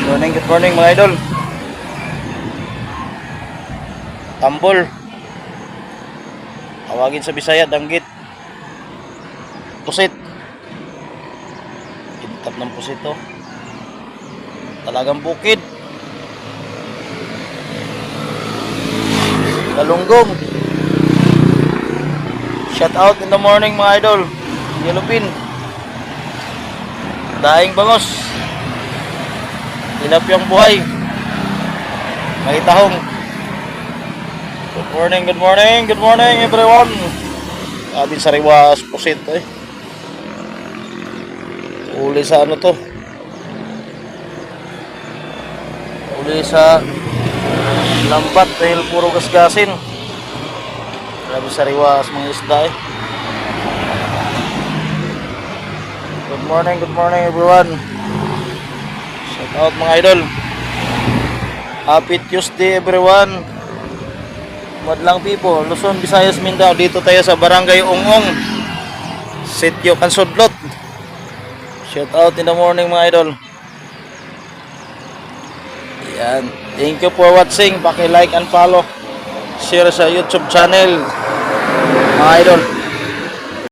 Good morning mga idol. Tambol. Tawagin sa Bisaya, danggit. Pusit. Intap ng pusit to. Talagang bukid. Galunggong. Shout out in the morning mga idol. Yellowfin. Daing bangos. Tilapyang buhay. May tahong. Good morning everyone. Abin sariwas pusit Uli sa ano to? Uli sa lambat dahil puro gasgasin. Grabe sariwas mga isda Good morning everyone. Shout out mga idol. Happy Tuesday everyone. Madlang people, Luzon, Visayas, Mindanao. Dito tayo sa Barangay Ongong, Sitio Kansudlot. Shout out in the morning mga idol. Yan. Thank you for watching. Paki-like and follow. Share sa YouTube channel mga idol.